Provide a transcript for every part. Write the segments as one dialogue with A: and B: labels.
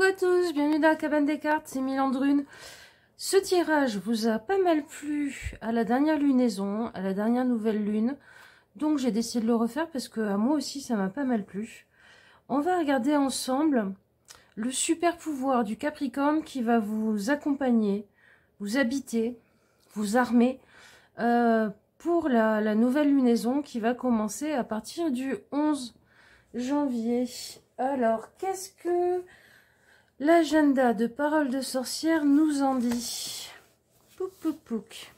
A: Coucou à tous, bienvenue dans la cabane des cartes, c'est Milandrune. Ce tirage vous a pas mal plu à la dernière lunaison, à la dernière nouvelle lune. Donc j'ai décidé de le refaire parce que à moi aussi ça m'a pas mal plu. On va regarder ensemble le super pouvoir du Capricorne qui va vous accompagner, vous habiter, vous armer pour la nouvelle lunaison qui va commencer à partir du 11 janvier. Alors, qu'est-ce que l'agenda de Parole de Sorcière nous en dit? Pouc, pouc, pouc.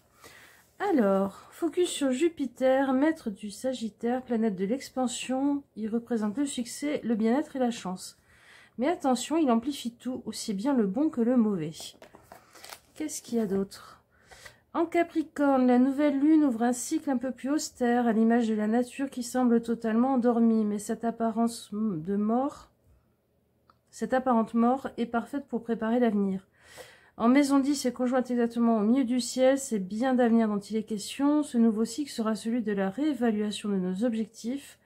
A: Alors, focus sur Jupiter, maître du Sagittaire, planète de l'expansion. Il représente le succès, le bien-être et la chance. Mais attention, il amplifie tout, aussi bien le bon que le mauvais. Qu'est-ce qu'il y a d'autre? En Capricorne, la nouvelle lune ouvre un cycle un peu plus austère, à l'image de la nature qui semble totalement endormie. Mais cette apparente mort est parfaite pour préparer l'avenir. En maison 10 et conjointe exactement au milieu du ciel, c'est bien d'avenir dont il est question. Ce nouveau cycle sera celui de la réévaluation de nos objectifs,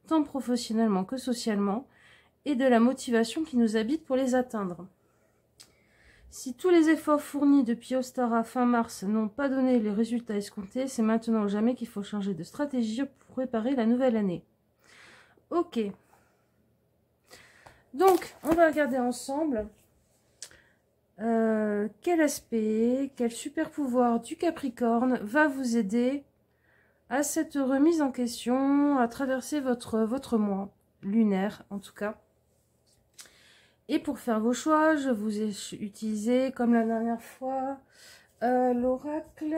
A: tant professionnellement que socialement, et de la motivation qui nous habite pour les atteindre. Si tous les efforts fournis depuis Ostara fin mars n'ont pas donné les résultats escomptés, c'est maintenant ou jamais qu'il faut changer de stratégie pour préparer la nouvelle année. Ok. Donc, on va regarder ensemble quel aspect, quel super pouvoir du Capricorne va vous aider à cette remise en question, à traverser votre mois lunaire en tout cas. Et pour faire vos choix, je vous ai utilisé, comme la dernière fois, l'oracle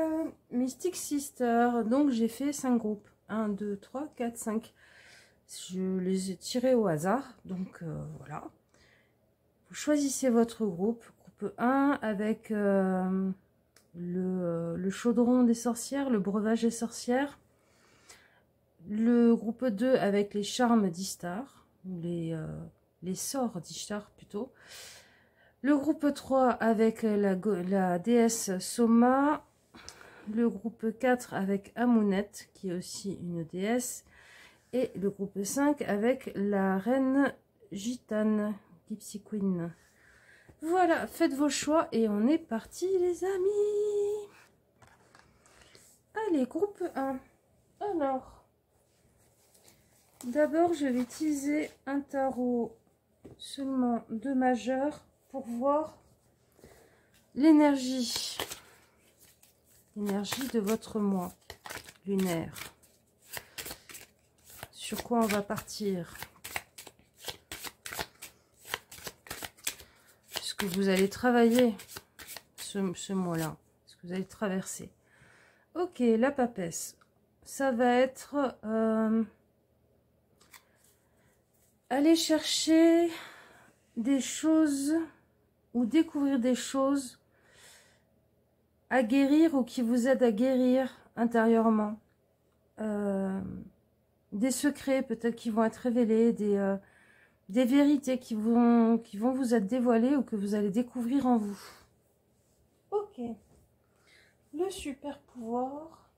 A: Mystic Sister. Donc, j'ai fait 5 groupes. 1, 2, 3, 4, 5. Je les ai tirés au hasard. Donc, voilà. Vous choisissez votre groupe. Groupe 1 avec le chaudron des sorcières, le breuvage des sorcières. Le groupe 2 avec les charmes d'Ishtar, les sorts d'Ishtar plutôt. Le groupe 3 avec la déesse Soma. Le groupe 4 avec Amunet, qui est aussi une déesse. Et le groupe 5 avec la reine Gitane, Gypsy Queen. Voilà, faites vos choix et on est parti les amis. Allez, groupe 1. Alors, d'abord je vais utiliser un tarot seulement de majeur pour voir l'énergie de votre mois lunaire. Sur quoi on va partir? Ce que vous allez travailler ce mois-là, ce que vous allez traverser. Ok, la papesse, ça va être aller chercher des choses ou découvrir des choses à guérir ou qui vous aident à guérir intérieurement. Des secrets peut-être qui vont être révélés, des vérités qui vont vous être dévoilées ou que vous allez découvrir en vous. Ok. Le super pouvoir.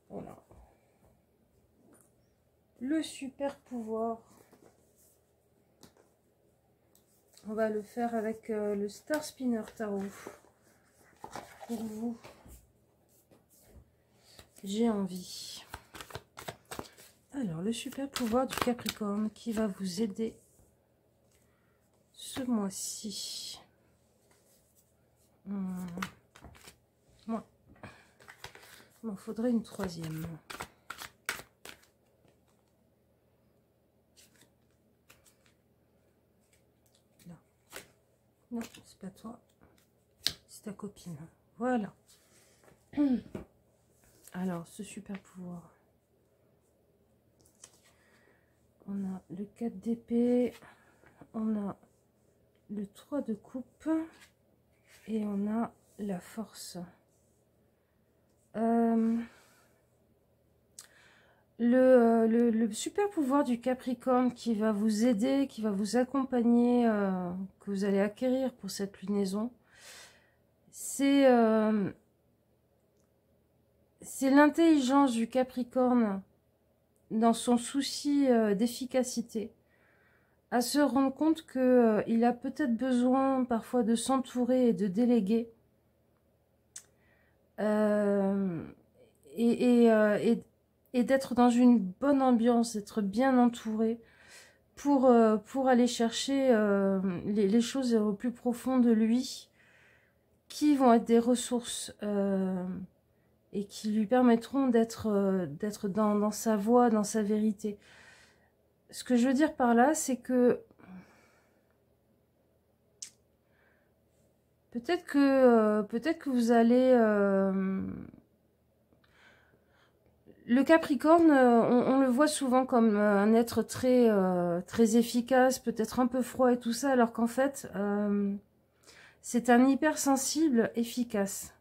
A: Voilà. Le super pouvoir. On va le faire avec le Star Spinner Tarot. Pour vous. J'ai envie. Alors, le super pouvoir du Capricorne qui va vous aider ce mois-ci. Moi, il m'en faudrait une troisième. Là. Non, c'est pas toi. C'est ta copine. Voilà. Alors, ce super pouvoir. On a le 4 d'épée. On a le 3 de coupe. Et on a la force. Le super pouvoir du Capricorne qui va vous aider, qui va vous accompagner, que vous allez acquérir pour cette lunaison, c'est l'intelligence du Capricorne dans son souci d'efficacité. à se rendre compte que il a peut-être besoin parfois de s'entourer et de déléguer. Euh, et d'être dans une bonne ambiance, d'être bien entouré pour aller chercher les choses au plus profond de lui, qui vont être des ressources et qui lui permettront d'être dans sa voie, dans sa vérité. Ce que je veux dire par là, c'est que peut-être que vous allez... le Capricorne, on le voit souvent comme un être très efficace, peut-être un peu froid et tout ça, alors qu'en fait, c'est un hypersensible efficace.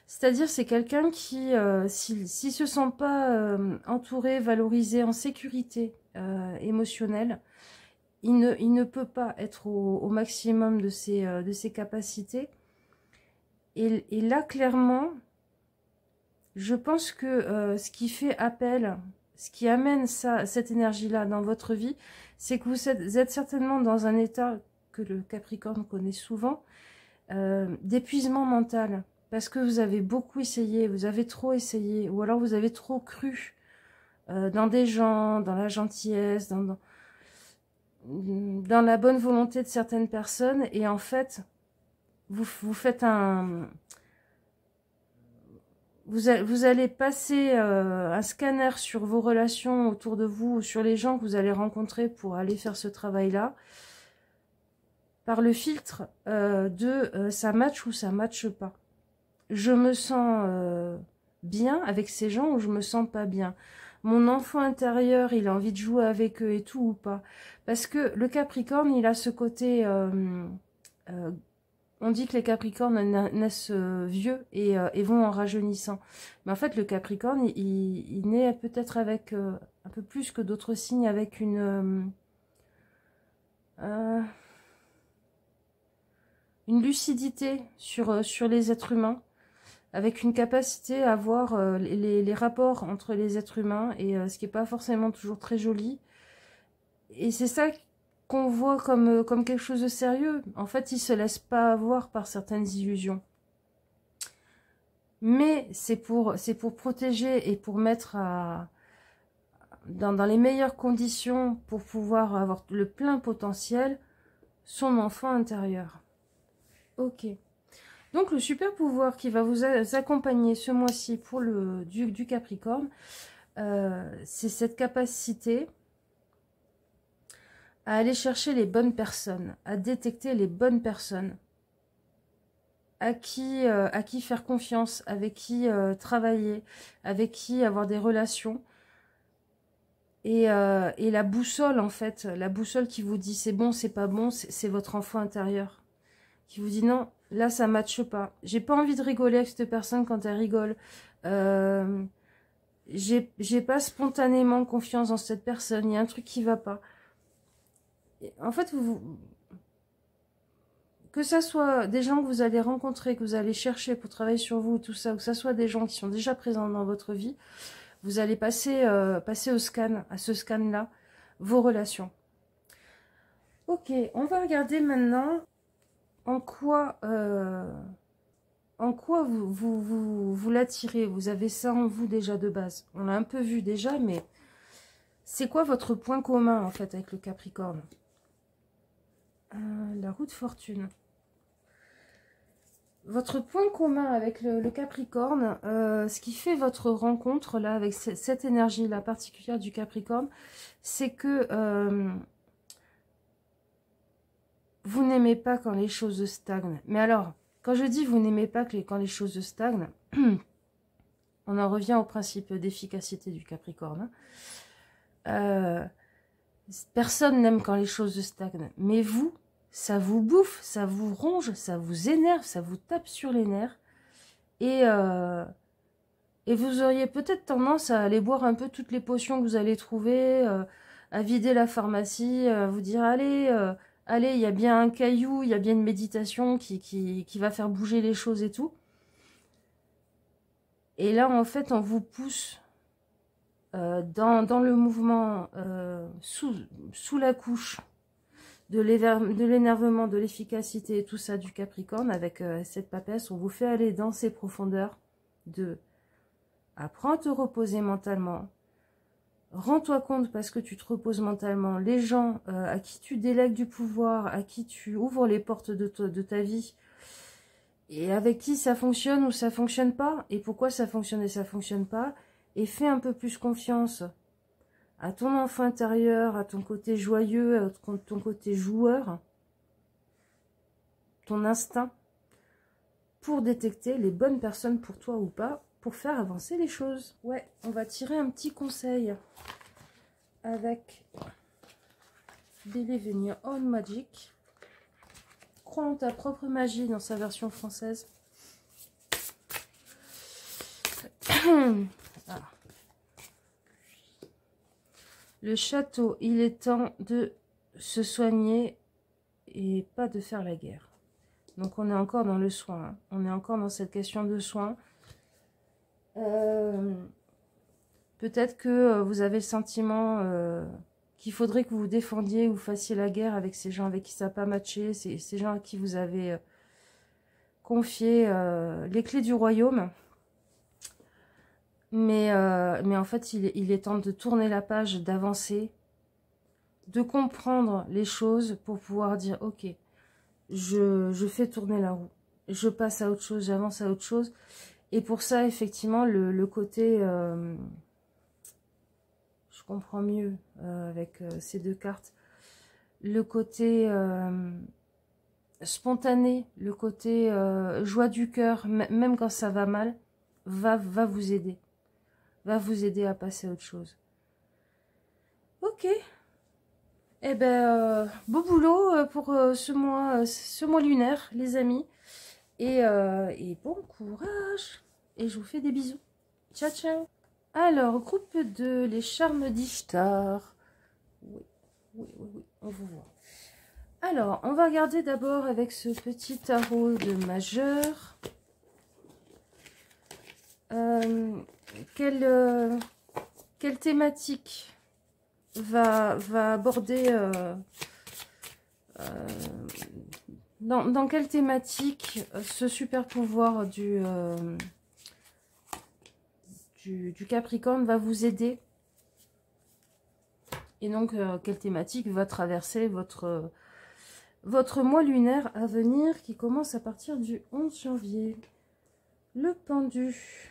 A: C'est-à-dire, c'est quelqu'un qui, s'il se sent pas entouré, valorisé, en sécurité émotionnelle, il ne peut pas être au maximum de ses capacités. Et là, clairement, je pense que ce qui fait appel, ce qui amène cette énergie-là dans votre vie, c'est que vous êtes certainement dans un état que le Capricorne connaît souvent, d'épuisement mental. Parce que vous avez beaucoup essayé, vous avez trop essayé, ou alors vous avez trop cru dans des gens, dans la gentillesse, dans la bonne volonté de certaines personnes, et en fait, vous faites un... Vous allez passer un scanner sur vos relations autour de vous, ou sur les gens que vous allez rencontrer pour aller faire ce travail-là, par le filtre de ça match ou ça matche pas. Je me sens bien avec ces gens ou je me sens pas bien. Mon enfant intérieur, il a envie de jouer avec eux et tout ou pas. Parce que le Capricorne, il a ce côté... on dit que les Capricornes naissent vieux et vont en rajeunissant. Mais en fait, le Capricorne, il naît peut-être avec un peu plus que d'autres signes, avec une lucidité sur les êtres humains, avec une capacité à voir les rapports entre les êtres humains, et ce qui n'est pas forcément toujours très joli. Et c'est ça qu'on voit comme quelque chose de sérieux. En fait, il ne se laisse pas avoir par certaines illusions. Mais c'est pour protéger et pour mettre dans les meilleures conditions pour pouvoir avoir le plein potentiel son enfant intérieur. Ok. Donc le super pouvoir qui va vous accompagner ce mois-ci pour le du Capricorne, c'est cette capacité à aller chercher les bonnes personnes, à détecter les bonnes personnes, à qui faire confiance, avec qui travailler, avec qui avoir des relations. Et la boussole, en fait, la boussole qui vous dit c'est bon, c'est pas bon, c'est votre enfant intérieur. Qui vous dit non, là ça matche pas. J'ai pas envie de rigoler avec cette personne quand elle rigole. J'ai pas spontanément confiance dans cette personne, il y a un truc qui va pas. Et en fait, que ça soit des gens que vous allez rencontrer, que vous allez chercher pour travailler sur vous, tout ça, ou que ça soit des gens qui sont déjà présents dans votre vie, vous allez passer au scan, à ce scan-là, vos relations. Ok, on va regarder maintenant en quoi vous l'attirez. Vous avez ça en vous déjà de base. On l'a un peu vu déjà, mais c'est quoi votre point commun en fait avec le Capricorne? La roue de fortune. Votre point commun avec le Capricorne, ce qui fait votre rencontre là avec cette énergie là particulière du Capricorne, c'est que vous n'aimez pas quand les choses stagnent. Mais alors, quand je dis vous n'aimez pas quand les choses stagnent, on en revient au principe d'efficacité du Capricorne. Personne n'aime quand les choses stagnent. Mais vous, ça vous bouffe, ça vous ronge, ça vous énerve, ça vous tape sur les nerfs. Et vous auriez peut-être tendance à aller boire un peu toutes les potions que vous allez trouver, à vider la pharmacie, à vous dire allez, allez, il y a bien un caillou, il y a bien une méditation qui va faire bouger les choses et tout. Et là, en fait, on vous pousse dans le mouvement sous la couche de l'énervement, de l'efficacité, tout ça du Capricorne avec cette papesse. On vous fait aller dans ces profondeurs de apprends à te reposer mentalement. Rends-toi compte parce que tu te reposes mentalement. Les gens à qui tu délègues du pouvoir, à qui tu ouvres les portes de ta vie et avec qui ça fonctionne ou ça fonctionne pas et pourquoi ça fonctionne et ça fonctionne pas et fais un peu plus confiance à ton enfant intérieur, à ton côté joyeux, à ton côté joueur, ton instinct pour détecter les bonnes personnes pour toi ou pas, pour faire avancer les choses. Ouais, on va tirer un petit conseil avec Bélévénia On Magic. Crois en ta propre magie dans sa version française. Ah. Le château, il est temps de se soigner et pas de faire la guerre. Donc on est encore dans le soin, hein. On est encore dans cette question de soin. Peut-être que vous avez le sentiment qu'il faudrait que vous vous défendiez ou vous fassiez la guerre avec ces gens avec qui ça n'a pas matché, ces gens à qui vous avez confié les clés du royaume. Mais en fait, il est temps de tourner la page, d'avancer, de comprendre les choses pour pouvoir dire, ok, je fais tourner la roue, je passe à autre chose, j'avance à autre chose. Et pour ça, effectivement, le côté, je comprends mieux avec ces deux cartes, le côté spontané, le côté joie du cœur, même quand ça va mal, va vous aider. Va vous aider à passer à autre chose. Ok. Eh ben, beau boulot pour ce mois lunaire, les amis. Et bon courage. Et je vous fais des bisous. Ciao, ciao. Alors, groupe 2, les charmes d'Ishtar. Oui, on vous voit. Alors, on va regarder d'abord avec ce petit tarot de majeur. Quelle thématique va aborder dans quelle thématique ce super pouvoir du Capricorne va vous aider, et donc quelle thématique va traverser votre mois lunaire à venir qui commence à partir du 11 janvier. Le pendu.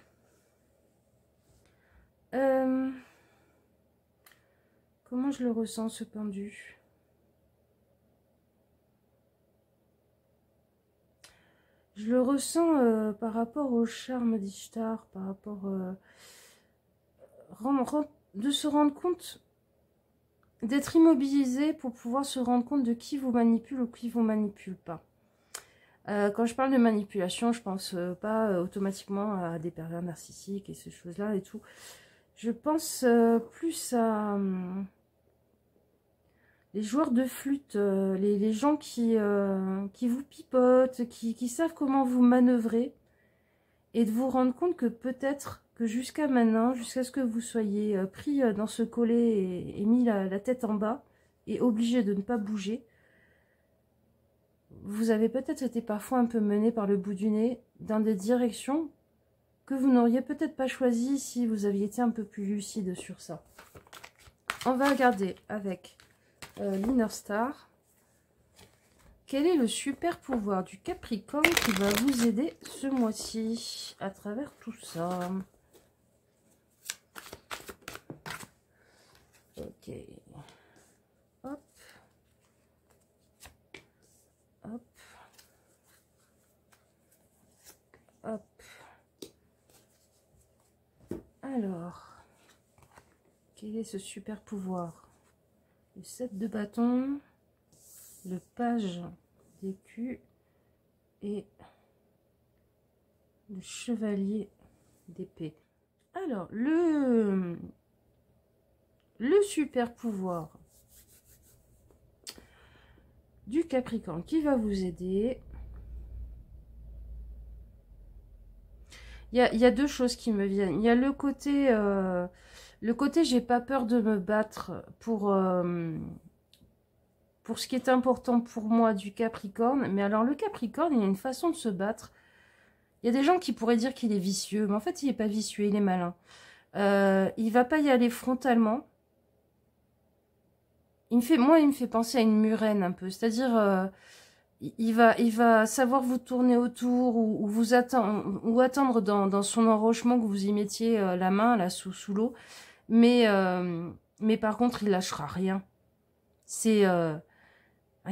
A: Comment je le ressens, ce pendu? Je le ressens par rapport au charme d'Ishtar, par rapport de se rendre compte, d'être immobilisé pour pouvoir se rendre compte de qui vous manipule ou qui vous manipule pas. Quand je parle de manipulation, je pense pas automatiquement à des pervers narcissiques et ces choses-là et tout. Je pense plus à les joueurs de flûte, les gens qui vous pipotent, qui savent comment vous manœuvrer, et de vous rendre compte que peut-être que jusqu'à maintenant, jusqu'à ce que vous soyez pris dans ce collet et mis la tête en bas, et obligé de ne pas bouger, vous avez peut-être été parfois un peu mené par le bout du nez dans des directions que vous n'auriez peut-être pas choisies si vous aviez été un peu plus lucide sur ça. On va regarder avec l'Inner Star. Quel est le super pouvoir du Capricorne qui va vous aider ce mois-ci à travers tout ça? Ok. Hop. Hop. Hop. Alors, quel est ce super pouvoir? Le 7 de bâton, le page d'écu et le chevalier d'épée. Alors, le super pouvoir du Capricorne qui va vous aider. Il y a deux choses qui me viennent. Il y a le côté j'ai pas peur de me battre pour ce qui est important pour moi du Capricorne. Mais alors, le Capricorne, il a une façon de se battre. Il y a des gens qui pourraient dire qu'il est vicieux, mais en fait, il n'est pas vicieux, il est malin. Il va pas y aller frontalement. Moi, il me fait penser à une murène un peu. C'est-à-dire, il va savoir vous tourner autour ou vous attendre, ou attendre dans son enrochement que vous y mettiez la main là sous l'eau. Mais par contre, il lâchera rien. C'est un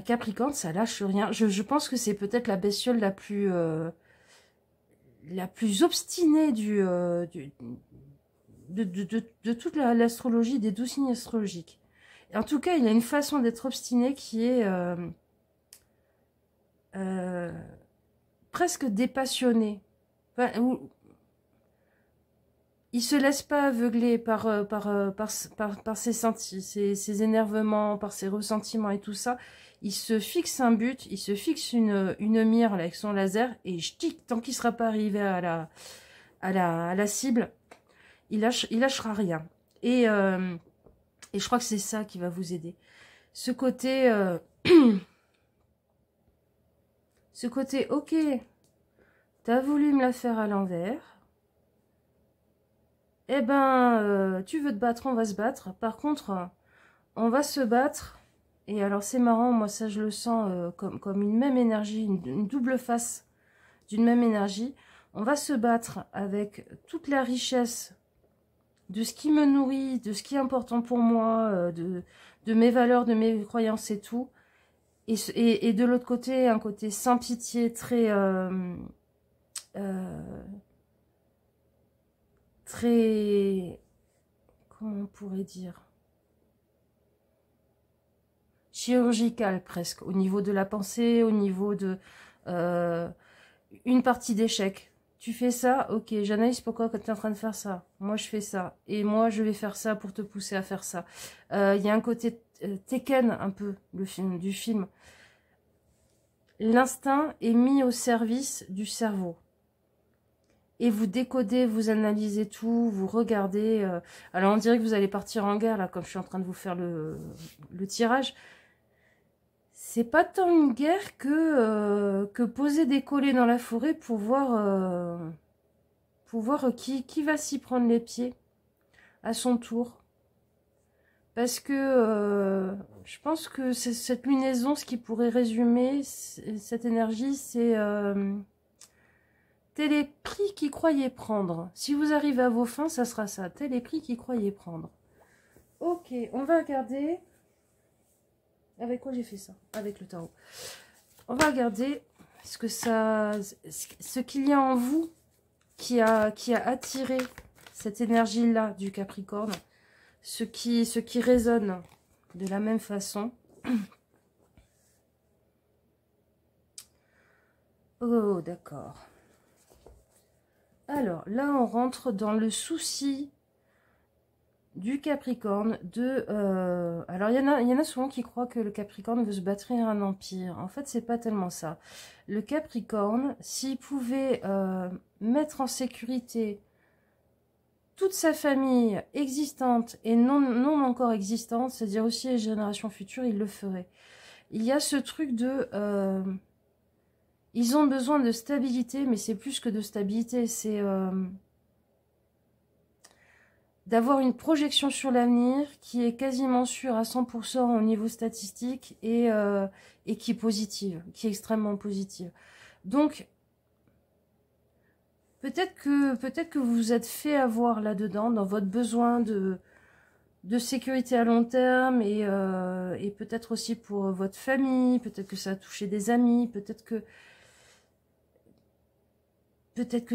A: Capricorne, ça lâche rien. Je pense que c'est peut-être la bestiole la plus obstinée de toute l'astrologie, des 12 signes astrologiques. En tout cas, il a une façon d'être obstiné qui est presque dépassionnée. Enfin, il se laisse pas aveugler par ses énervements, par ses ressentiments et tout ça. Il se fixe un but, il se fixe une mire là, avec son laser et tant qu'il ne sera pas arrivé à la cible, il lâchera rien. Et je crois que c'est ça qui va vous aider. Ce côté, ok, t'as voulu me la faire à l'envers. Eh ben, tu veux te battre, on va se battre. Par contre, on va se battre. Et alors, c'est marrant, moi, ça, je le sens comme une même énergie, une double face d'une même énergie. On va se battre avec toute la richesse de ce qui me nourrit, de ce qui est important pour moi, de mes valeurs, de mes croyances et tout. Et de l'autre côté, un côté sans pitié, très... très... Comment on pourrait dire? Chirurgical presque, au niveau de la pensée, au niveau de... une partie d'échec. Tu fais ça, ok, j'analyse pourquoi tu es en train de faire ça. Moi, je fais ça. Et moi, je vais faire ça pour te pousser à faire ça. Il y a un côté Tekken, un peu, du film. L'instinct est mis au service du cerveau. Et vous décodez, vous analysez tout, vous regardez. Alors, on dirait que vous allez partir en guerre, là, comme je suis en train de vous faire le tirage. C'est pas tant une guerre que poser des collets dans la forêt pour voir qui va s'y prendre les pieds à son tour. Parce que je pense que cette lunaison, ce qui pourrait résumer cette énergie, c'est tel est prix qu'ils croyaient prendre. Si vous arrivez à vos fins, ça sera ça. Tel est prix qu'ils croyaient prendre. Ok, on va regarder. Avec quoi j'ai fait ça? Avec le tarot. On va regarder ce qu'il y a en vous qui a attiré cette énergie-là du Capricorne. Ce qui résonne de la même façon. Oh, d'accord. Alors, là, on rentre dans le souci du Capricorne alors, il y en a souvent qui croient que le Capricorne veut se bâtir un empire. En fait, c'est pas tellement ça. Le Capricorne, s'il pouvait mettre en sécurité toute sa famille existante et non encore existante, c'est-à-dire aussi les générations futures, il le ferait. Il y a ce truc de... ils ont besoin de stabilité, mais c'est plus que de stabilité, c'est... d'avoir une projection sur l'avenir qui est quasiment sûre à 100% au niveau statistique et qui est positive, qui est extrêmement positive. Donc, peut-être que vous vous êtes fait avoir là-dedans, dans votre besoin de sécurité à long terme et peut-être aussi pour votre famille, peut-être que ça a touché des amis, peut-être que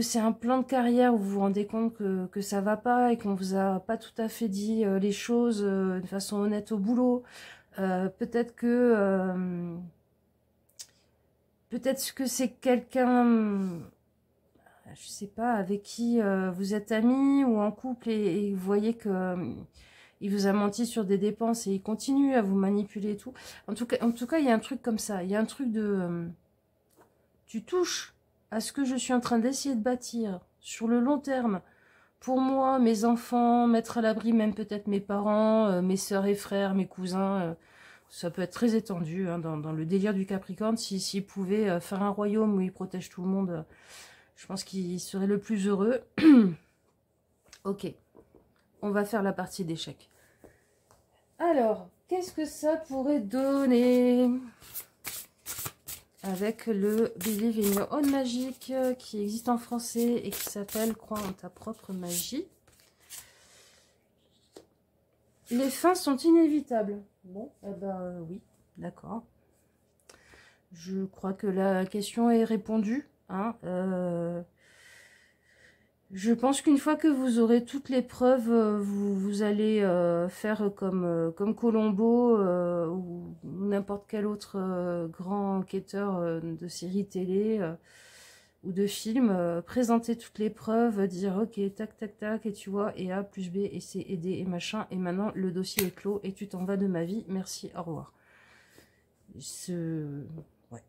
A: c'est un plan de carrière où vous vous rendez compte que ça va pas et qu'on vous a pas tout à fait dit les choses de façon honnête au boulot. Peut-être que c'est quelqu'un, je sais pas, avec qui vous êtes amis ou en couple et vous voyez que il vous a menti sur des dépenses et il continue à vous manipuler et tout. En tout cas, il y a un truc comme ça. Il y a un truc de... tu touches à ce que je suis en train d'essayer de bâtir sur le long terme, pour moi, mes enfants, mettre à l'abri même peut-être mes parents, mes sœurs et frères, mes cousins, ça peut être très étendu hein, dans le délire du Capricorne. S'il pouvait faire un royaume où il protège tout le monde, je pense qu'il serait le plus heureux. Ok, on va faire la partie d'échecs. Alors, qu'est-ce que ça pourrait donner avec le Believe in Your Own Magic qui existe en français et qui s'appelle Crois en ta propre magie. Les fins sont inévitables. Bon, eh ben oui, d'accord. Je crois que la question est répondue. Hein, je pense qu'une fois que vous aurez toutes les preuves, vous allez faire comme Colombo ou n'importe quel autre grand enquêteur de série télé ou de film, présenter toutes les preuves, dire ok, tac, tac, tac, et tu vois, et A plus B, et C, et D, et machin, et maintenant le dossier est clos, et tu t'en vas de ma vie, merci, au revoir. Ouais.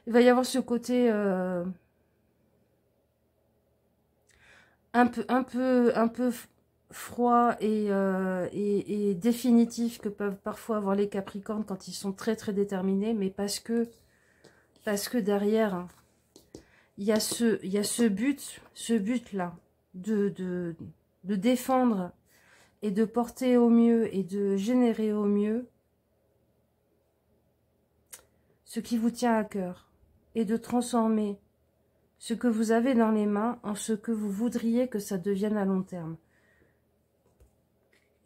A: Il va y avoir ce côté... un peu froid et définitif que peuvent parfois avoir les Capricornes quand ils sont très très déterminés, mais parce que derrière hein, il y a ce but là de défendre et de porter au mieux et de générer au mieux ce qui vous tient à cœur et de transformer ce que vous avez dans les mains en ce que vous voudriez que ça devienne à long terme.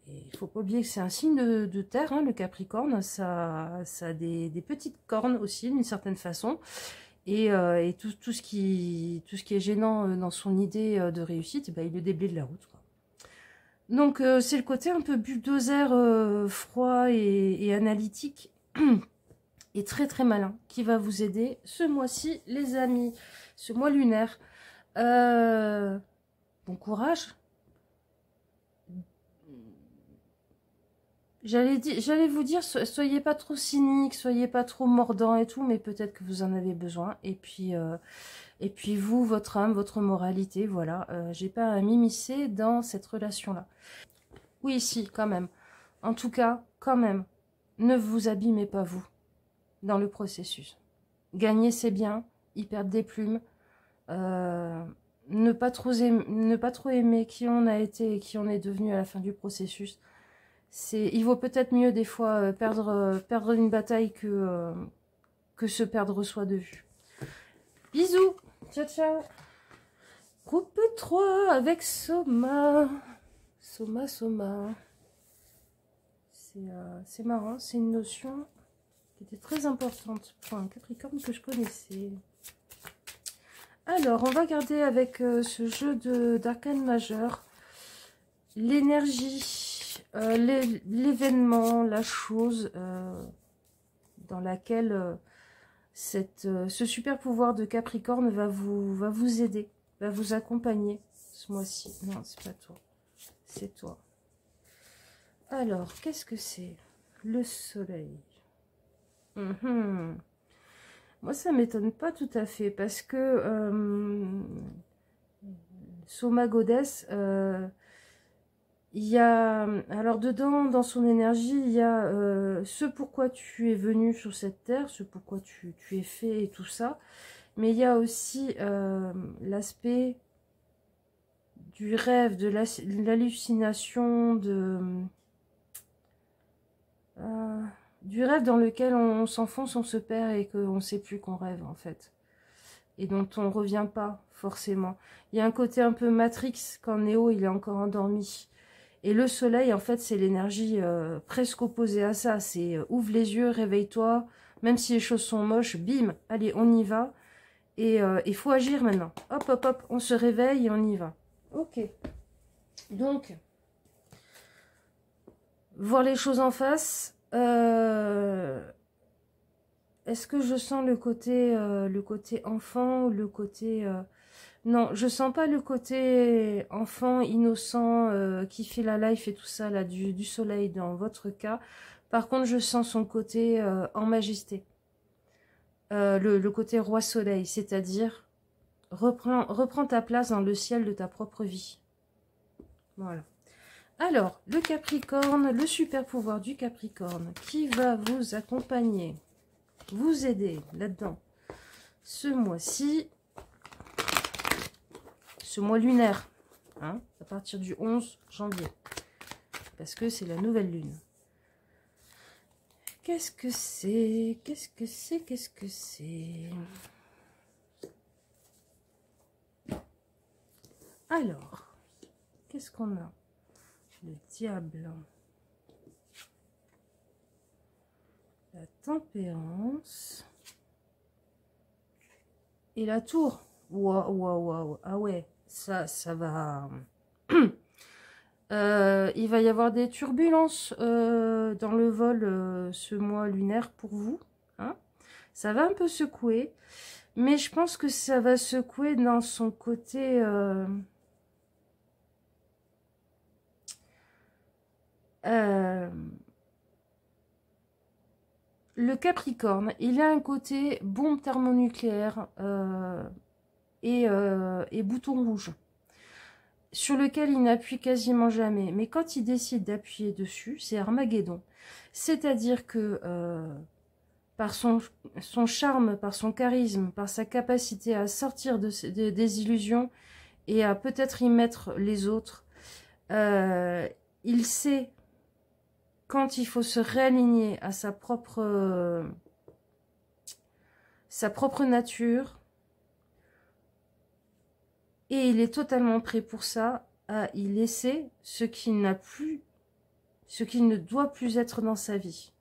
A: Et il ne faut pas oublier que c'est un signe de terre, hein, le Capricorne, ça a des petites cornes aussi, d'une certaine façon. Et tout ce qui est gênant dans son idée de réussite, bah, il le déblaye de la route, quoi. Donc c'est le côté un peu bulldozer, froid et analytique, et très très malin, qui va vous aider ce mois-ci, les amis. Ce mois lunaire. Bon courage. J'allais vous dire, soyez pas trop cynique, soyez pas trop mordant et tout, mais peut-être que vous en avez besoin. Et puis vous, votre âme, votre moralité, voilà. J'ai pas à m'immiscer dans cette relation-là. Oui, si, quand même. En tout cas, quand même, ne vous abîmez pas vous dans le processus. Gagner, c'est bien, y perdre des plumes. Ne pas trop aimer qui on a été et qui on est devenu à la fin du processus. Il vaut peut-être mieux des fois perdre une bataille que se perdre soi de vue. Bisous, ciao ciao. Groupe 3 avec Soma. Soma. C'est marrant, c'est une notion qui était très importante pour un Capricorne que je connaissais. Alors, on va garder avec ce jeu d'arcane majeur l'énergie, l'événement, la chose dans laquelle ce super pouvoir de Capricorne va vous aider, va vous accompagner ce mois-ci. Non, c'est pas toi, c'est toi. Alors, qu'est-ce que c'est? Le soleil. Moi, ça m'étonne pas tout à fait parce que Soma Goddess, il y a, alors dedans, dans son énergie, il y a ce pourquoi tu es venu sur cette terre, ce pourquoi tu es fait et tout ça, mais il y a aussi l'aspect du rêve, de l'hallucination, du rêve dans lequel on s'enfonce, on se perd et qu'on ne sait plus qu'on rêve en fait. Et dont on ne revient pas forcément. Il y a un côté un peu Matrix quand Néo il est encore endormi. Et le soleil en fait c'est l'énergie presque opposée à ça. C'est ouvre les yeux, réveille-toi, même si les choses sont moches, bim, allez on y va. Et il faut agir maintenant. Hop hop hop, on se réveille et on y va. Ok. Donc, voir les choses en face. Est-ce que je sens le côté enfant ou le côté... Non, je sens pas le côté enfant, innocent, qui fait la life et tout ça, là, du soleil dans votre cas. Par contre, je sens son côté en majesté. Le côté roi soleil, c'est-à-dire reprends ta place dans le ciel de ta propre vie. Voilà. Alors, le Capricorne, le super pouvoir du Capricorne qui va vous accompagner, vous aider là-dedans ce mois-ci, ce mois lunaire, hein, à partir du 11 janvier, parce que c'est la nouvelle lune. Qu'est-ce que c'est? Qu'est-ce que c'est? Qu'est-ce que c'est? Alors, qu'est-ce qu'on a? Le diable. La tempérance. Et la tour. Waouh, waouh, waouh. Ah ouais, ça va... il va y avoir des turbulences dans le vol ce mois lunaire pour vous. Hein, ça va un peu secouer. Mais je pense que ça va secouer dans son côté... le Capricorne, il a un côté bombe thermonucléaire et bouton rouge, sur lequel il n'appuie quasiment jamais. Mais quand il décide d'appuyer dessus, c'est Armageddon. C'est-à-dire que par son charme, par son charisme, par sa capacité à sortir des illusions et à peut-être y mettre les autres, il sait quand il faut se réaligner à sa propre nature, et il est totalement prêt pour ça, à y laisser ce qu'il n'a plus, ce qu'il ne doit plus être dans sa vie.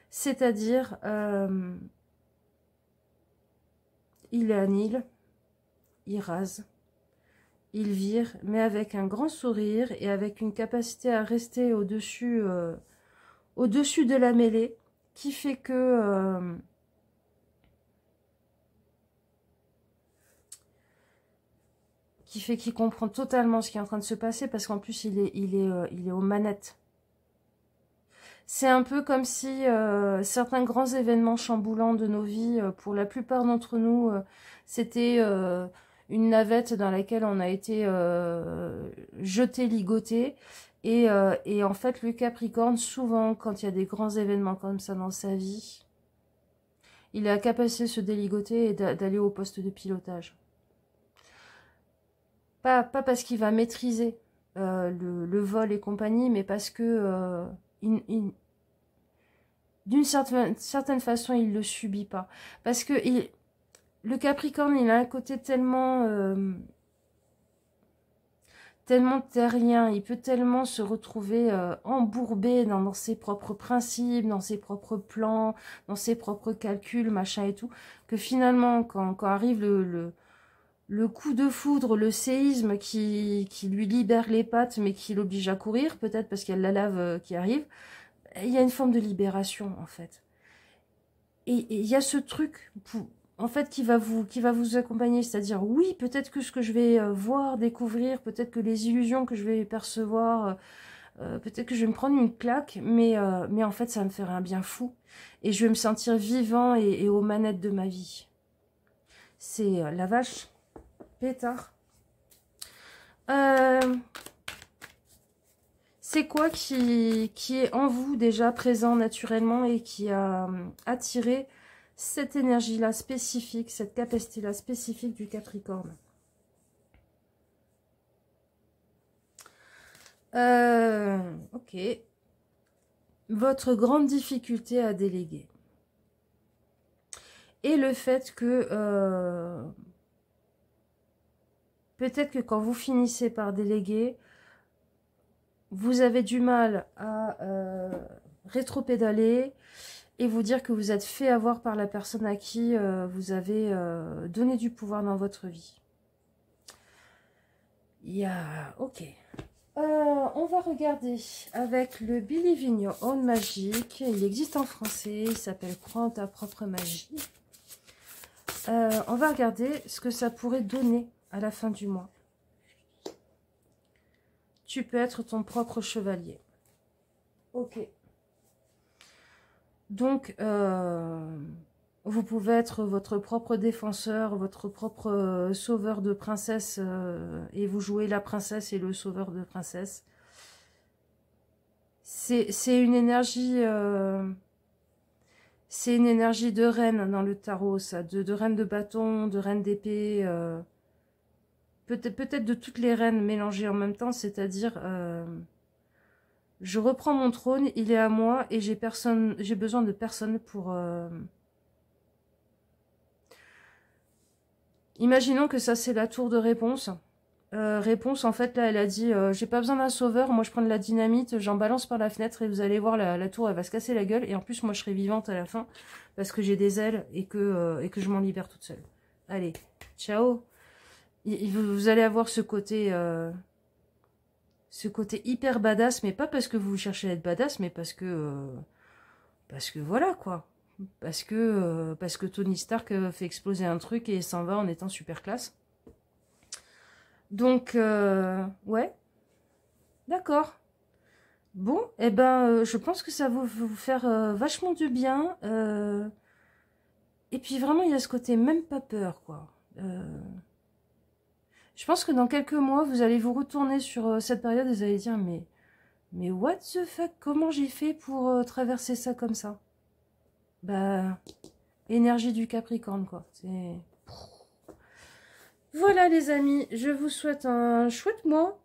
A: C'est-à-dire, il annule, il rase, il vire, mais avec un grand sourire et avec une capacité à rester au-dessus de la mêlée, qui fait que qu'il comprend totalement ce qui est en train de se passer, parce qu'en plus il est aux manettes. C'est un peu comme si certains grands événements chamboulants de nos vies, pour la plupart d'entre nous, c'était une navette dans laquelle on a été jeté, ligoté. Et en fait, le Capricorne, souvent, quand il y a des grands événements comme ça dans sa vie, il a la capacité de se déligoter et d'aller au poste de pilotage. Pas parce qu'il va maîtriser le vol et compagnie, mais parce que d'une certaine façon, il ne le subit pas. Parce que le Capricorne, il a un côté tellement terrien, il peut tellement se retrouver embourbé dans ses propres principes, dans ses propres plans, dans ses propres calculs, machin et tout, que finalement, quand arrive le coup de foudre, le séisme qui lui libère les pattes, mais qui l'oblige à courir, peut-être parce qu'il y a la lave qui arrive, il y a une forme de libération, en fait. Et il y a ce truc, en fait, qui va vous accompagner, c'est-à-dire, oui, peut-être que ce que je vais voir, découvrir, peut-être que les illusions que je vais percevoir, peut-être que je vais me prendre une claque, mais en fait, ça va me faire un bien fou. Et je vais me sentir vivant et aux manettes de ma vie. C'est la vache. Pétard. C'est quoi qui est en vous déjà présent naturellement et qui a attiré cette énergie-là spécifique, cette capacité-là spécifique du Capricorne? Ok. Votre grande difficulté à déléguer. Et le fait que... peut-être que quand vous finissez par déléguer, vous avez du mal à rétro-pédaler et vous dire que vous êtes fait avoir par la personne à qui vous avez donné du pouvoir dans votre vie. Il y a... Ok. On va regarder avec le Believe in Your Own Magic. Il existe en français, il s'appelle Crois en ta propre magie. On va regarder ce que ça pourrait donner à la fin du mois. Tu peux être ton propre chevalier. Ok. Donc, vous pouvez être votre propre défenseur, votre propre sauveur de princesse, et vous jouez la princesse et le sauveur de princesse. C'est une énergie... c'est une énergie de reine dans le tarot, ça. De reine de bâton, de reine d'épée. Peut-être de toutes les reines mélangées en même temps, c'est-à-dire... je reprends mon trône, il est à moi et j'ai besoin de personne pour... Imaginons que ça, c'est la tour de réponse. Réponse, en fait, là, elle a dit j'ai pas besoin d'un sauveur, moi je prends de la dynamite, j'en balance par la fenêtre et vous allez voir, la tour, elle va se casser la gueule. Et en plus, moi, je serai vivante à la fin parce que j'ai des ailes et que je m'en libère toute seule. Allez, ciao. Vous allez avoir ce côté hyper badass, mais pas parce que vous cherchez à être badass, mais parce que voilà, quoi. Parce que Tony Stark fait exploser un truc et s'en va en étant super classe. Donc, ouais, d'accord. Bon, eh ben, je pense que ça va vous faire vachement du bien. Et puis vraiment, il y a ce côté même pas peur, quoi. Je pense que dans quelques mois, vous allez vous retourner sur cette période et vous allez dire, mais what the fuck, comment j'ai fait pour traverser ça comme ça? Bah, énergie du Capricorne, quoi. C'est... Voilà les amis, je vous souhaite un chouette mois.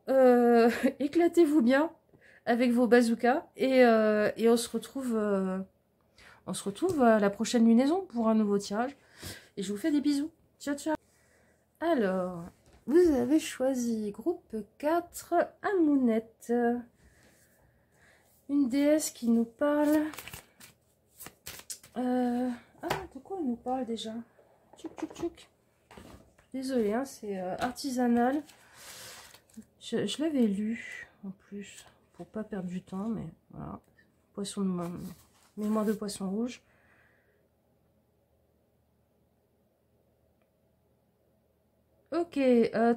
A: Éclatez-vous bien avec vos bazookas et on se retrouve à la prochaine lunaison pour un nouveau tirage. Et je vous fais des bisous. Ciao, ciao. Alors, vous avez choisi groupe 4, Amounette. Une déesse qui nous parle... Ah, de quoi elle nous parle déjà? Tchouk, tchouk, tchouk. Désolée, hein, c'est artisanal. Je l'avais lu en plus pour pas perdre du temps, mais voilà. Poisson de mémoire de poisson rouge. Ok,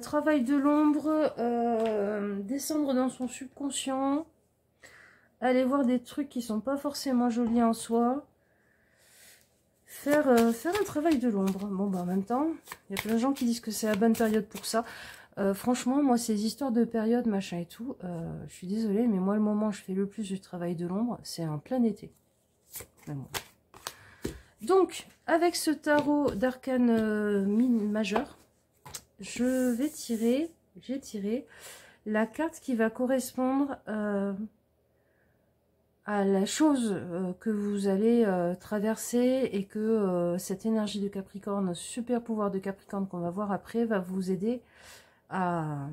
A: travail de l'ombre, descendre dans son subconscient, aller voir des trucs qui sont pas forcément jolis en soi. Faire un travail de l'ombre. Bon, bah en même temps, il y a plein de gens qui disent que c'est la bonne période pour ça. Franchement, moi, ces histoires de période, machin et tout, je suis désolée, mais moi, le moment où je fais le plus du travail de l'ombre, c'est en plein été. Bon. Donc, avec ce tarot d'arcane majeur, j'ai tiré la carte qui va correspondre à la chose que vous allez traverser et que cette énergie de Capricorne, super pouvoir de Capricorne qu'on va voir après, va vous aider à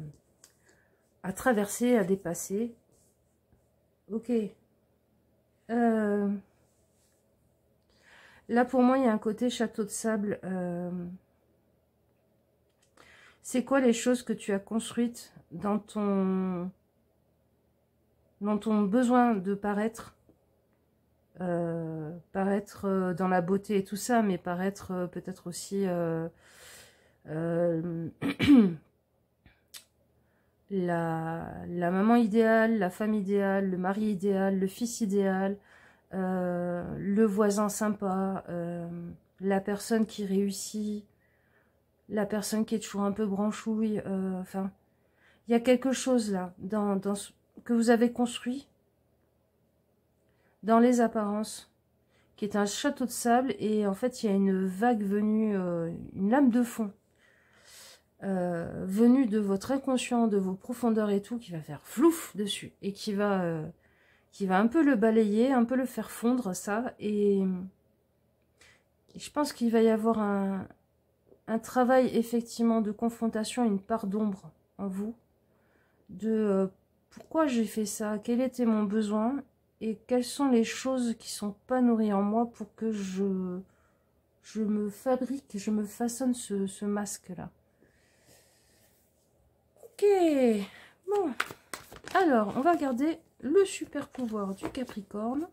A: traverser, à dépasser. Ok. Là, pour moi, il y a un côté château de sable. C'est quoi les choses que tu as construites dans ton besoin de paraître dans la beauté et tout ça, mais paraître peut-être aussi la maman idéale, la femme idéale, le mari idéal, le fils idéal, le voisin sympa, la personne qui réussit, la personne qui est toujours un peu branchouille, enfin, il y a quelque chose là, que vous avez construit, dans les apparences, qui est un château de sable, et en fait, il y a une vague venue, une lame de fond, venue de votre inconscient, de vos profondeurs et tout, qui va faire flouf dessus, et qui va un peu le balayer, un peu le faire fondre, ça, et je pense qu'il va y avoir un travail, effectivement, de confrontation, une part d'ombre en vous, de pourquoi j'ai fait ça, quel était mon besoin, et quelles sont les choses qui sont pas nourries en moi pour que je me fabrique, je me façonne ce masque-là. Ok, bon. Alors, on va regarder le super pouvoir du Capricorne.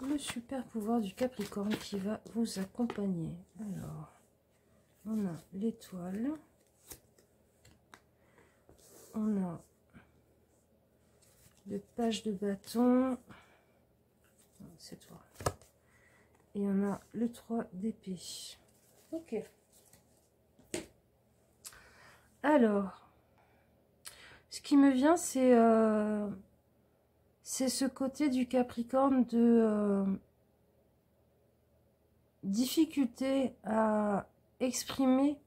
A: Le super pouvoir du Capricorne qui va vous accompagner. Alors, on a l'étoile. On a le page de bâton. C'est toi. Et on a le 3 d'épée. Ok. Alors, Ce qui me vient, c'est ce côté du Capricorne de difficulté à exprimer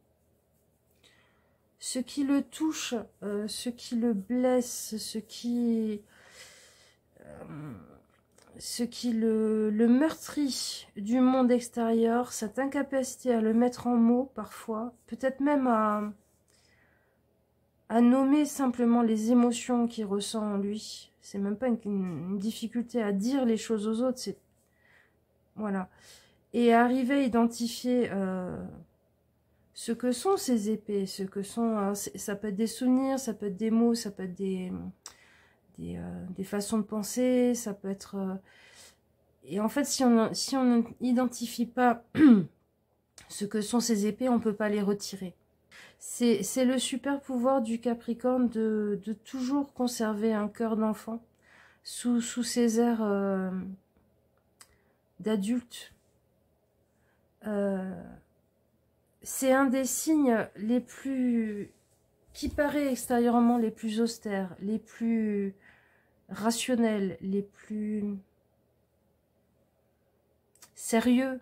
A: ce qui le touche, ce qui le blesse, ce qui le meurtrit du monde extérieur, cette incapacité à le mettre en mots parfois, peut-être même à nommer simplement les émotions qu'il ressent en lui. C'est même pas une difficulté à dire les choses aux autres, c'est... Voilà. Et arriver à identifier ce que sont ces épées, ce que sont... ça peut être des souvenirs, ça peut être des mots, ça peut être des façons de penser, ça peut être... Et en fait, si on n'identifie pas ce que sont ces épées, on ne peut pas les retirer. C'est le super pouvoir du Capricorne de toujours conserver un cœur d'enfant sous ses airs d'adulte. C'est un des signes les plus... qui paraît extérieurement les plus austères, les plus rationnels, les plus sérieux.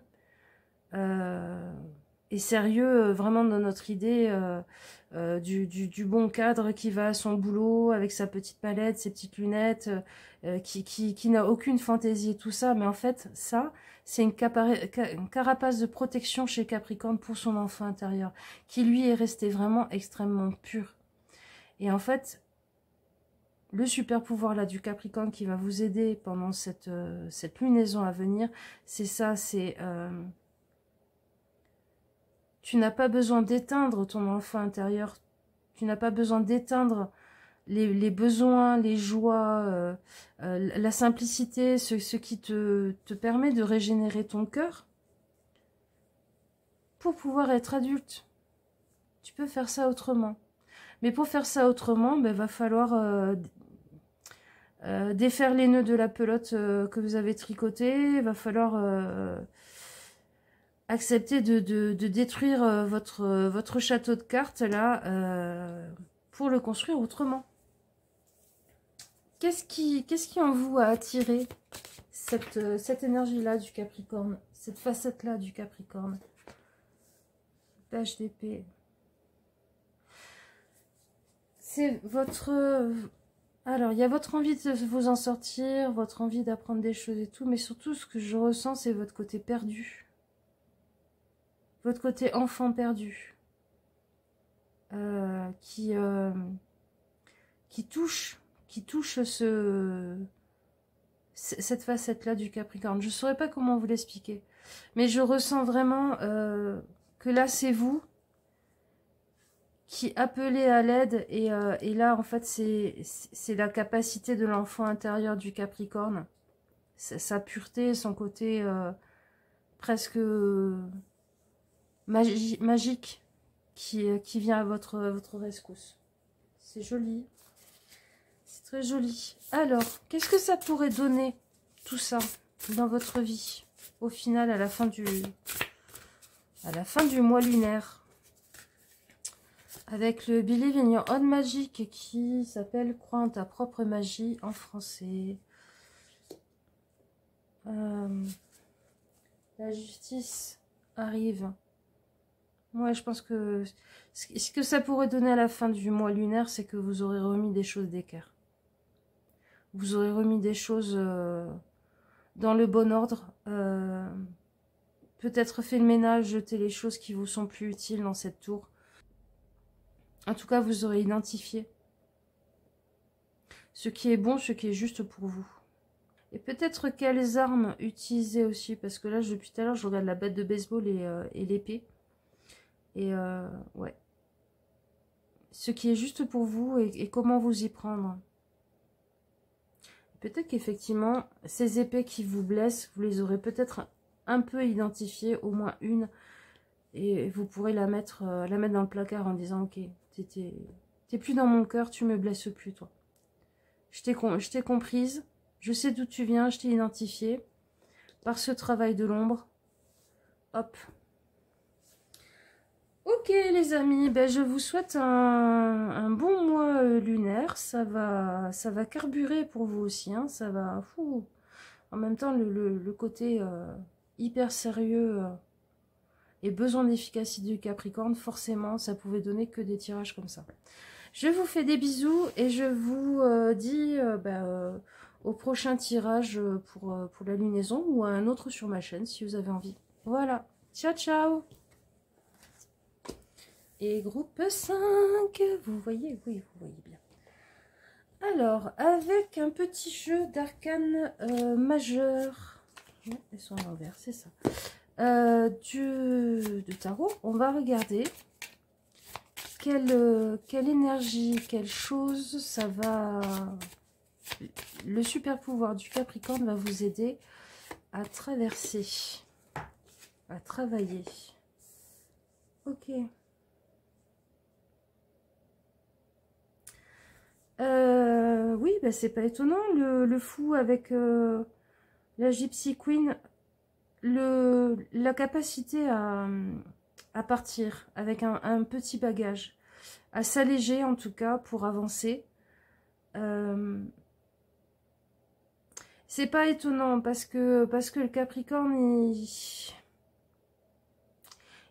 A: Et sérieux vraiment dans notre idée du bon cadre qui va à son boulot avec sa petite palette, ses petites lunettes, qui n'a aucune fantaisie et tout ça. Mais en fait, ça, c'est une carapace de protection chez Capricorne pour son enfant intérieur, qui lui est resté vraiment extrêmement pur. Et en fait, le super pouvoir là du Capricorne qui va vous aider pendant cette lunaison à venir, c'est ça, c'est... tu n'as pas besoin d'éteindre ton enfant intérieur, tu n'as pas besoin d'éteindre les besoins, les joies, la simplicité, ce qui te permet de régénérer ton cœur pour pouvoir être adulte. Tu peux faire ça autrement. Mais pour faire ça autrement, ben, va falloir défaire les nœuds de la pelote que vous avez tricoté, il va falloir... accepter de détruire votre château de cartes là pour le construire autrement. Qu'est-ce qui en vous a attiré cette énergie-là du Capricorne, cette facette-là du Capricorne? Page d'épée. C'est votre... Alors, il y a votre envie de vous en sortir, votre envie d'apprendre des choses et tout, mais surtout ce que je ressens, c'est votre côté perdu. Votre côté enfant perdu, qui touche cette facette-là du Capricorne. Je ne saurais pas comment vous l'expliquer, mais je ressens vraiment que là, c'est vous qui appelez à l'aide, et là, en fait, c'est la capacité de l'enfant intérieur du Capricorne, sa pureté, son côté presque... magique qui vient à votre rescousse. C'est joli. C'est très joli. Alors, qu'est-ce que ça pourrait donner, tout ça, dans votre vie, au final, à la fin du mois lunaire? Avec le Believe in Your Own Magic qui s'appelle Crois en ta propre magie en français. La justice arrive. Ouais, je pense que ce que ça pourrait donner à la fin du mois lunaire, c'est que vous aurez remis des choses d'équerre. Vous aurez remis des choses dans le bon ordre. Peut-être fait le ménage, jeté les choses qui vous sont plus utiles dans cette tour. En tout cas, vous aurez identifié ce qui est bon, ce qui est juste pour vous. Et peut-être quelles armes utiliser aussi, parce que là, depuis tout à l'heure, je regarde la batte de baseball et l'épée. Et ouais. Ce qui est juste pour vous et comment vous y prendre. Peut-être qu'effectivement, ces épées qui vous blessent, vous les aurez peut-être un peu identifiées, au moins une. Et vous pourrez la mettre dans le placard en disant, ok, t'es plus dans mon cœur, tu me blesses plus, toi. Je t'ai comprise, je sais d'où tu viens, je t'ai identifié. Par ce travail de l'ombre, hop. Ok les amis, ben, je vous souhaite un bon mois lunaire. ça va carburer pour vous aussi, hein, ça va... Fou. En même temps, le côté hyper sérieux et besoin d'efficacité du Capricorne, forcément, ça pouvait donner que des tirages comme ça. Je vous fais des bisous et je vous dis au prochain tirage pour la lunaison ou à un autre sur ma chaîne si vous avez envie. Voilà, ciao ciao. Et groupe 5, vous voyez, oui, vous voyez bien. Alors, avec un petit jeu d'arcane majeur, elles sont à l'envers, c'est ça, de tarot, on va regarder quelle énergie, quelle chose ça va... Le super pouvoir du Capricorne va vous aider à traverser, à travailler. Ok. Oui, bah c'est pas étonnant, le fou avec la Gypsy Queen, la capacité à partir avec un petit bagage, à s'alléger en tout cas pour avancer. C'est pas étonnant parce que le Capricorne,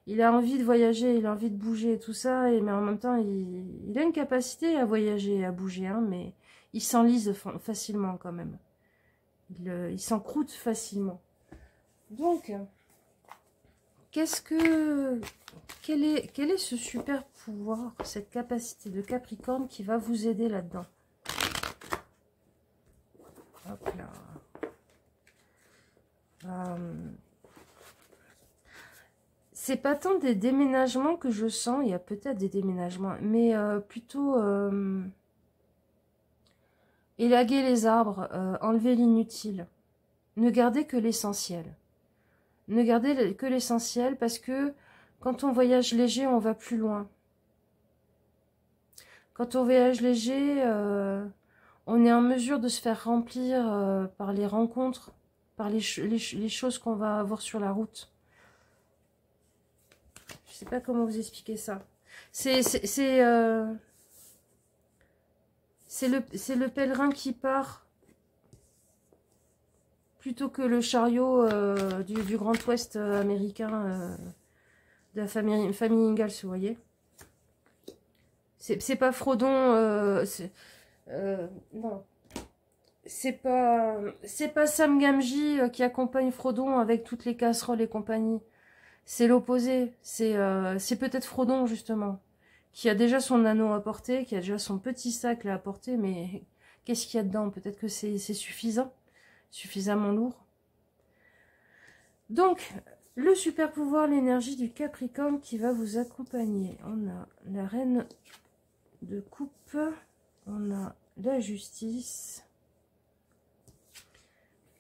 A: il a envie de voyager, il a envie de bouger et tout ça, mais en même temps, il a une capacité à voyager et à bouger, hein, mais il s'enlise facilement quand même. Il s'encroute facilement. Donc, quel est ce super pouvoir, cette capacité de Capricorne qui va vous aider là-dedans? Hop là. C'est pas tant des déménagements que je sens, il y a peut-être des déménagements, mais plutôt élaguer les arbres, enlever l'inutile. Ne gardez que l'essentiel. Ne gardez que l'essentiel parce que quand on voyage léger, on va plus loin. Quand on voyage léger, on est en mesure de se faire remplir par les rencontres, par les choses qu'on va avoir sur la route. Je sais pas comment vous expliquer ça. C'est le pèlerin qui part plutôt que le chariot du Grand Ouest américain de la famille Ingalls, vous voyez. C'est pas Frodon, non. C'est pas Sam Gamgee qui accompagne Frodon avec toutes les casseroles et compagnie. C'est l'opposé. C'est peut-être Frodon, justement, qui a déjà son anneau à porter, qui a déjà son petit sac là à porter, mais qu'est-ce qu'il y a dedans? Peut-être que c'est suffisant, suffisamment lourd. Donc, le super pouvoir, l'énergie du Capricorne qui va vous accompagner. On a la reine de coupe, on a la justice,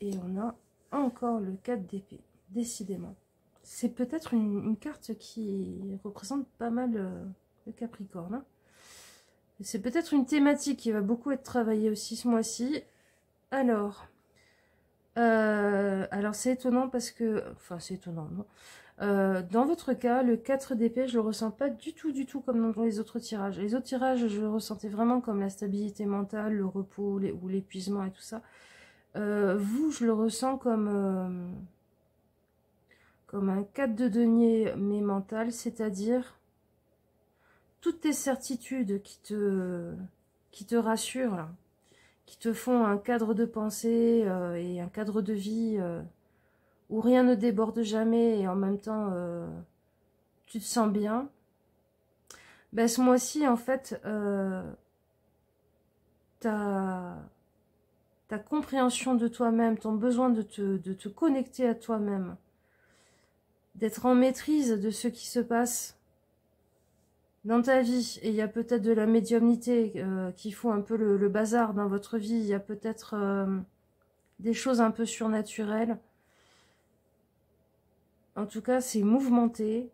A: et on a encore le 4 d'épée, décidément. C'est peut-être une carte qui représente pas mal le Capricorne. Hein. C'est peut-être une thématique qui va beaucoup être travaillée aussi ce mois-ci. Alors c'est étonnant parce que... Enfin, c'est étonnant, non dans votre cas, le 4 d'épée, je le ressens pas du tout comme dans les autres tirages. Les autres tirages, je le ressentais vraiment comme la stabilité mentale, le repos ou l'épuisement et tout ça. Vous, je le ressens comme un 4 de denier, mais mental, c'est-à-dire toutes tes certitudes qui te rassurent, là, qui te font un cadre de pensée et un cadre de vie où rien ne déborde jamais et en même temps tu te sens bien. Ben, ce mois-ci, en fait, ta compréhension de toi-même, ton besoin de te connecter à toi-même, d'être en maîtrise de ce qui se passe dans ta vie, et il y a peut-être de la médiumnité qui font un peu le bazar dans votre vie, il y a peut-être des choses un peu surnaturelles. En tout cas, c'est mouvementé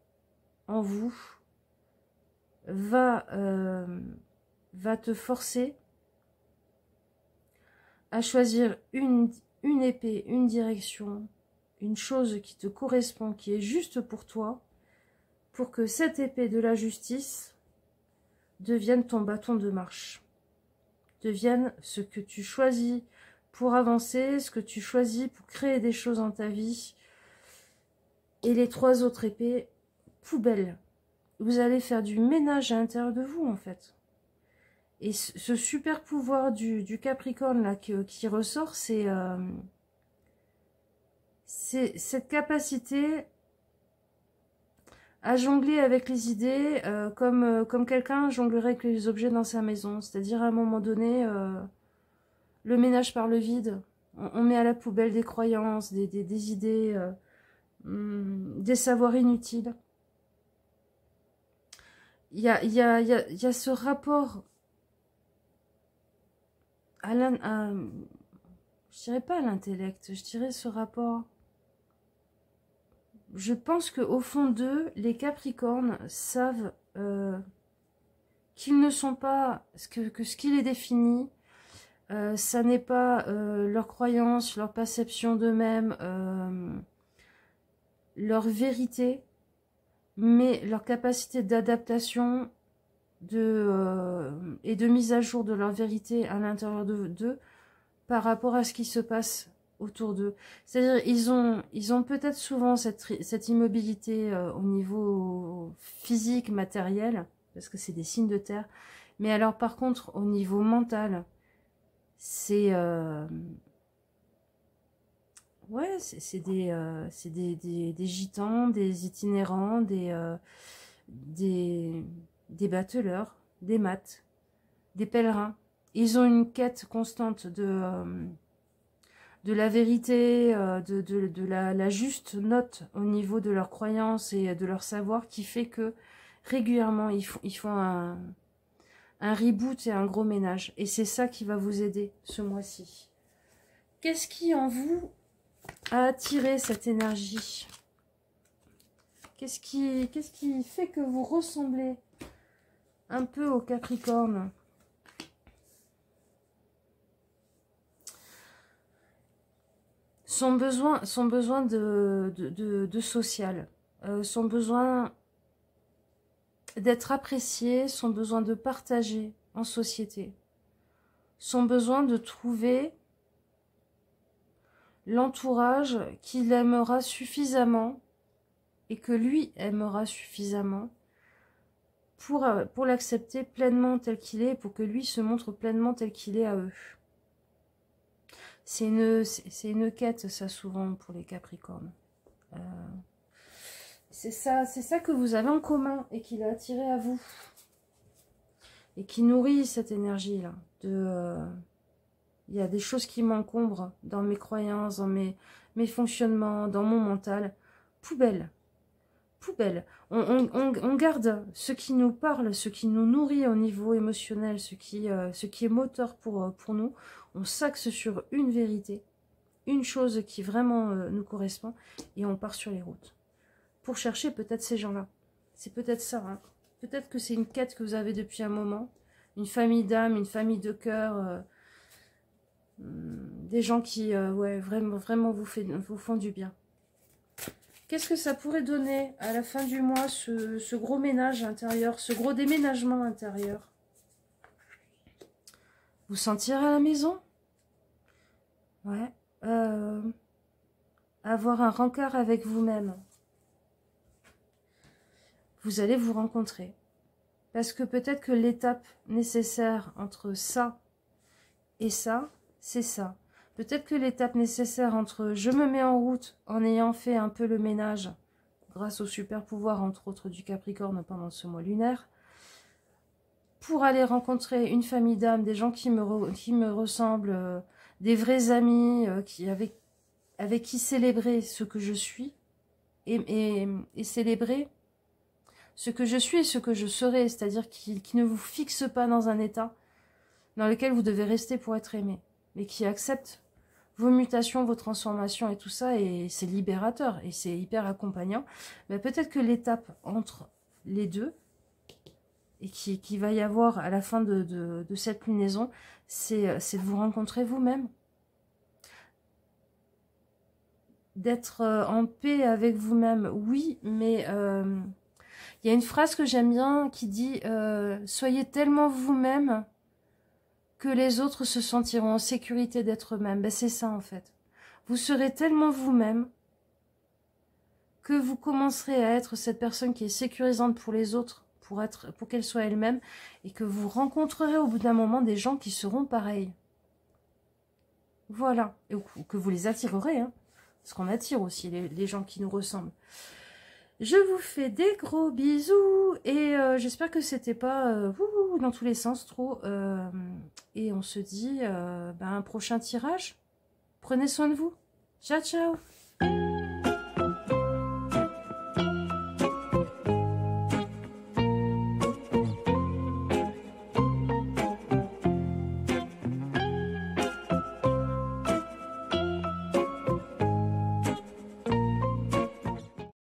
A: en vous, va te forcer à choisir une épée, une direction, une chose qui te correspond, qui est juste pour toi, pour que cette épée de la justice devienne ton bâton de marche. devienne ce que tu choisis pour avancer, ce que tu choisis pour créer des choses dans ta vie. Et les 3 autres épées, poubelle. Vous allez faire du ménage à l'intérieur de vous, en fait. Et ce super pouvoir du Capricorne, là, qui ressort, c'est cette capacité à jongler avec les idées, comme quelqu'un jonglerait avec les objets dans sa maison. C'est-à-dire, à un moment donné, le ménage par le vide. On met à la poubelle des croyances, des idées, des savoirs inutiles. Il y a ce rapport je dirais pas à l'intellect, je dirais ce rapport. Je pense qu'au fond d'eux, les Capricornes savent qu'ils ne sont pas que ce qui les définit, ça n'est pas leur croyance, leur perception d'eux-mêmes, leur vérité, mais leur capacité d'adaptation et de mise à jour de leur vérité à l'intérieur d'eux par rapport à ce qui se passe autour d'eux. C'est-à-dire ils ont peut-être souvent cette immobilité au niveau physique, matériel, parce que c'est des signes de terre, mais alors par contre au niveau mental, c'est ouais, c'est des gitans, des itinérants, des bateleurs, des maths, des pèlerins. Ils ont une quête constante de la vérité, de la juste note au niveau de leurs croyances et de leur savoir, qui fait que régulièrement ils font un reboot et un gros ménage. Et c'est ça qui va vous aider ce mois-ci. Qu'est-ce qui en vous a attiré cette énergie? Qu'est-ce qui fait que vous ressemblez un peu au Capricorne? Son besoin de social, son besoin d'être apprécié, son besoin de partager en société, son besoin de trouver l'entourage qu'il aimera suffisamment et que lui aimera suffisamment pour l'accepter pleinement tel qu'il est, pour que lui se montre pleinement tel qu'il est à eux. C'est une quête, ça, souvent, pour les Capricornes. C'est ça que vous avez en commun et qui l'a attiré à vous. Et qui nourrit cette énergie-là. Il y a des choses qui m'encombrent dans mes croyances, dans mes fonctionnements, dans mon mental. Poubelle. Poubelle. On garde ce qui nous parle, ce qui nous nourrit au niveau émotionnel, ce qui est moteur pour nous. On s'axe sur une vérité, une chose qui vraiment nous correspond, et on part sur les routes. Pour chercher peut-être ces gens-là. C'est peut-être ça. Hein. Peut-être que c'est une quête que vous avez depuis un moment. Une famille d'âme, une famille de cœur. Des gens qui ouais, vraiment vous font du bien. Qu'est-ce que ça pourrait donner à la fin du mois, ce gros ménage intérieur, ce gros déménagement intérieur? Vous sentir à la maison? Ouais. Avoir un rencard avec vous-même. Vous allez vous rencontrer. Parce que peut-être que l'étape nécessaire entre ça et ça, c'est ça. Peut-être que l'étape nécessaire entre je me mets en route en ayant fait un peu le ménage, grâce au super pouvoir, entre autres, du Capricorne pendant ce mois lunaire, pour aller rencontrer une famille d'âmes, des gens qui me ressemblent, des vrais amis avec qui célébrer ce que je suis et célébrer ce que je suis et ce que je serai, c'est-à-dire qui ne vous fixe pas dans un état dans lequel vous devez rester pour être aimé, mais qui accepte vos mutations, vos transformations et tout ça, et c'est libérateur, et c'est hyper accompagnant. Mais peut-être que l'étape entre les deux, et qui va y avoir à la fin de cette lunaison, c'est de vous rencontrer vous-même, d'être en paix avec vous-même, oui, mais il y a une phrase que j'aime bien qui dit « Soyez tellement vous-même que les autres se sentiront en sécurité d'être eux-mêmes. Ben, c'est ça en fait. Vous serez tellement vous-même que vous commencerez à être cette personne qui est sécurisante pour les autres, pour qu'elle soit elle-même, et que vous rencontrerez au bout d'un moment des gens qui seront pareils. Voilà. Et que vous les attirerez, hein, parce qu'on attire aussi les gens qui nous ressemblent. Je vous fais des gros bisous et j'espère que c'était pas dans tous les sens trop. Et on se dit un prochain tirage. Prenez soin de vous. Ciao, ciao.